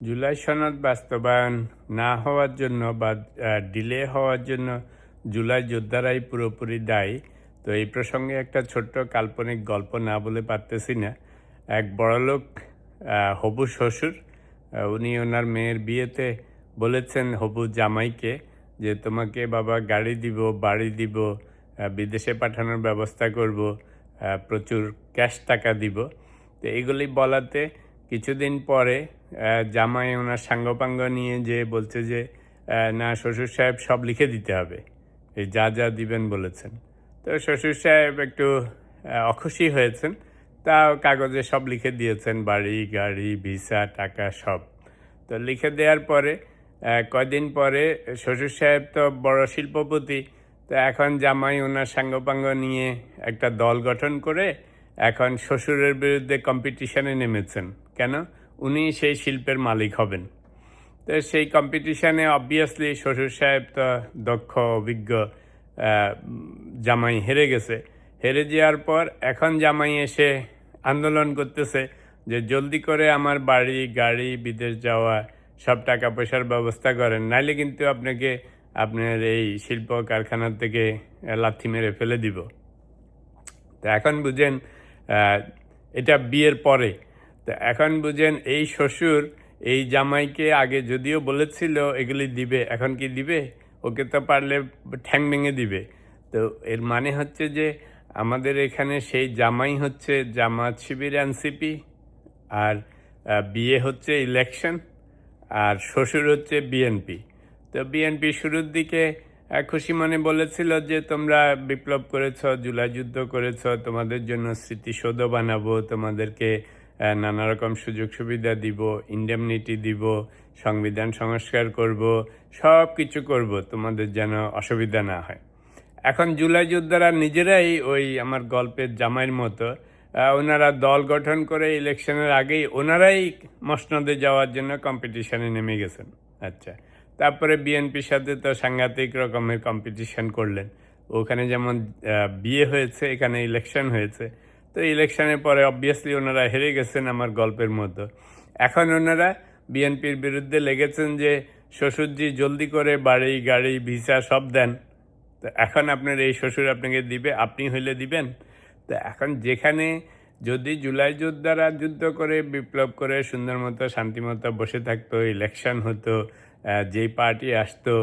জুলাই সনদ বাস্তবায়ন না হওয়ার জন্য বা ডিলে হওয়ার জন্য জুলাই যোদ্ধারাই পুরোপুরি দায়ী। তো এই প্রসঙ্গে একটা ছোট্ট কাল্পনিক গল্প না বলে পারতেছি না। এক বড়লোক হবু শ্বশুর, উনি ওনার মেয়ের বিয়েতে বলেছেন হবু জামাইকে যে তোমাকে বাবা গাড়ি দিব, বাড়ি দিব, বিদেশে পাঠানোর ব্যবস্থা করব, প্রচুর ক্যাশ টাকা দিব। তো এগুলি বলাতে কিছুদিন পরে জামাই ওনার সাঙ্গপাঙ্গ নিয়ে যে বলছে যে না, শ্বশুর সাহেব সব লিখে দিতে হবে, এই যা যা দিবেন বলেছেন। তো শ্বশুর সাহেব একটু অখুশি হয়েছেন, তাও কাগজে সব লিখে দিয়েছেন, বাড়ি, গাড়ি, ভিসা, টাকা সব। তো লিখে দেওয়ার পরে কয়দিন পরে শ্বশুর সাহেব তো বড় শিল্পপতি, তো এখন জামাই ওনার সাঙ্গপাঙ্গ নিয়ে একটা দল গঠন করে এখন শ্বশুরের বিরুদ্ধে কম্পিটিশনে নেমেছেন। কেন? উনি সেই শিল্পের মালিক হবেন। তো সেই কম্পিটিশনে অবভিয়াসলি শ্বশুর সাহেব তো দক্ষ, অভিজ্ঞ, জামাই হেরে গেছে। হেরে যাওয়ার পর এখন জামাই এসে আন্দোলন করতেছে যে জলদি করে আমার বাড়ি, গাড়ি, বিদেশ যাওয়া সব টাকা পয়সার ব্যবস্থা করেন, নাইলে কিন্তু আপনাকে আপনার এই শিল্প কারখানার থেকে লাথি মেরে ফেলে দিব। তো এখন বুঝেন, এটা বিয়ের পরে। তো এখন বুঝেন এই শ্বশুর এই জামাইকে আগে যদিও বলেছিল এগুলি দিবে, এখন কি দিবে? ওকে তো পারলে ঠ্যাং ভেঙে দিবে। তো এর মানে হচ্ছে যে আমাদের এখানে সেই জামাই হচ্ছে জামাত শিবির, এনসিপি, আর বিয়ে হচ্ছে ইলেকশন, আর শ্বশুর হচ্ছে বিএনপি। তো বিএনপি শুরুর দিকে খুশি মনে বলেছিল যে তোমরা বিপ্লব করেছ, জুলাই যুদ্ধ করেছ, তোমাদের জন্য স্মৃতিসৌধ বানাবো, তোমাদেরকে নানা রকম সুযোগ সুবিধা দিব, ইন্ডেমনিটি দিব, সংবিধান সংস্কার করব, সব কিছু করব, তোমাদের যেন অসুবিধা না হয়। এখন জুলাই যোদ্ধারা নিজেরাই ওই আমার গল্পের জামাইয়ের মতো ওনারা দল গঠন করে ইলেকশনের আগেই ওনারাই মসনদে যাওয়ার জন্য কম্পিটিশনে নেমে গেছেন। আচ্ছা, তারপরে বিএনপির সাথে তো সাংঘাতিক রকমের কম্পিটিশন করলেন। ওখানে যেমন বিয়ে হয়েছে, এখানে ইলেকশন হয়েছে। তো ইলেকশনের পরে অবভিয়াসলি ওনারা হেরে গেছেন আমার গল্পের মতো। এখন ওনারা বিএনপির বিরুদ্ধে লেগেছেন যে শ্বশুরজি জলদি করে বাড়ি, গাড়ি, ভিসা সব দেন। তো এখন আপনার এই শ্বশুর আপনাকে দিবে, আপনি হইলে দিবেন? তো এখন যেখানে যদি জুলাই যোদ্ধারা যুদ্ধ করে, বিপ্লব করে, সুন্দর মতো শান্তিমতো বসে থাকতো, ইলেকশন হতো, যেই পার্টি আসতো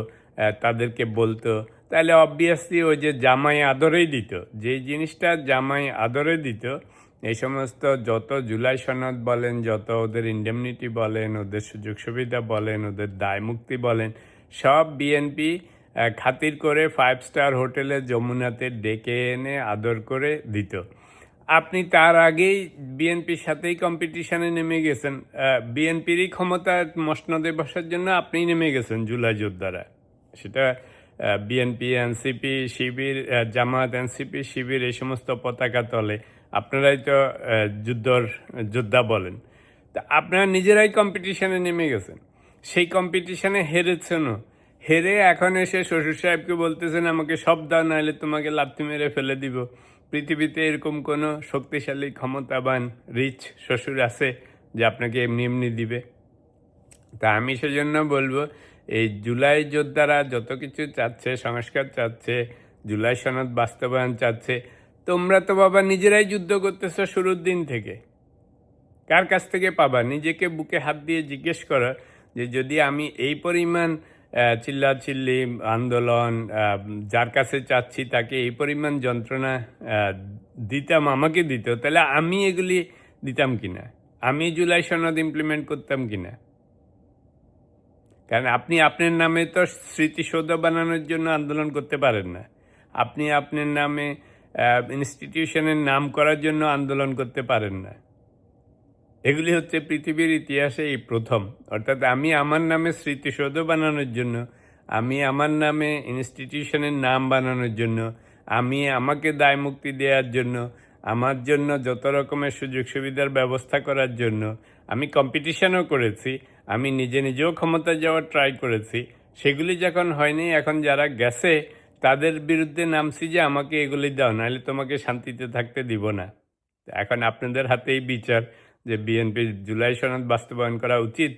তাদেরকে বলতো, তাহলে অবভিয়াসলি ওই যে জামাই আদরেই দিত, যেই জিনিসটা জামাই আদরে দিত, এই সমস্ত যত জুলাই সনদ বলেন, যত ওদের ইন্ডেমনিটি বলেন, ওদের সুযোগ সুবিধা বলেন, ওদের দায় মুক্তি বলেন, সব বিএনপি খাতির করে 5 স্টার হোটেলে যমুনাতে ডেকে এনে আদর করে দিত। আপনি তার আগেই বিএনপির সাথেই কম্পিটিশনে নেমে গেছেন। বিএনপিরই ক্ষমতা মসনদে বসার জন্য আপনিই নেমে গেছেন জুলাই যোদ্ধারা। সেটা বিএনপি, এনসিপি, শিবির, জামাত, এনসিপি, শিবির, এই সমস্ত পতাকা তলে আপনারাই তো যোদ্ধা বলেন। তা আপনারা নিজেরাই কম্পিটিশনে নেমে গেছেন, সেই কম্পিটিশনে হেরেছেনও। হেরে এখন এসে শ্বশুর সাহেবকে বলতেছেন আমাকে সব দাও, নাহলে তোমাকে লাথি মেরে ফেলে দিব। পৃথিবীতে এরকম কোনো শক্তিশালী, ক্ষমতাবান, রিচ শ্বশুর আছে যে আপনাকে এমনি এমনি দিবে? তা আমি সেজন্য বলবো, এই জুলাই যোদ্ধারা যত কিছু চাচ্ছে, সংস্কার চাচ্ছে, জুলাই সনদ বাস্তবায়ন চাচ্ছে, তোমরা তো বাবা নিজেরাই যুদ্ধ করতেছ শুরুর দিন থেকে। কার কাছ থেকে পাবা? নিজেকে বুকে হাত দিয়ে জিজ্ঞেস করো যে যদি আমি এই পরিমাণ চিল্লাচিল্লি, আন্দোলন, যার কাছে চাচ্ছি তাকে এই পরিমাণ যন্ত্রণা দিতাম, আমাকে দিত, তাহলে আমি এগুলি দিতাম কিনা? আমি জুলাই সনদ ইমপ্লিমেন্ট করতাম কিনা? কারণ আপনি আপনার নামে তো স্মৃতিসৌধ বানানোর জন্য আন্দোলন করতে পারেন না। আপনি আপনার নামে ইনস্টিটিউশনের নাম করার জন্য আন্দোলন করতে পারেন না। এগুলি হচ্ছে পৃথিবীর ইতিহাসে এই প্রথম। অর্থাৎ আমি আমার নামে স্মৃতিসৌধ বানানোর জন্য, আমি আমার নামে ইনস্টিটিউশনের নাম বানানোর জন্য, আমি আমাকে দায় মুক্তি দেওয়ার জন্য, আমার জন্য যত রকমের সুযোগ সুবিধার ব্যবস্থা করার জন্য আমি কম্পিটিশনও করেছি, আমি নিজেও ক্ষমতা যাওয়ার ট্রাই করেছি। সেগুলি যখন হয়নি, এখন যারা গেছে তাদের বিরুদ্ধে নামছি যে আমাকে এগুলি দাও, নাহলে তোমাকে শান্তিতে থাকতে দিব না। এখন আপনাদের হাতেই বিচার যে বিএনপির জুলাই সনদ বাস্তবায়ন করা উচিত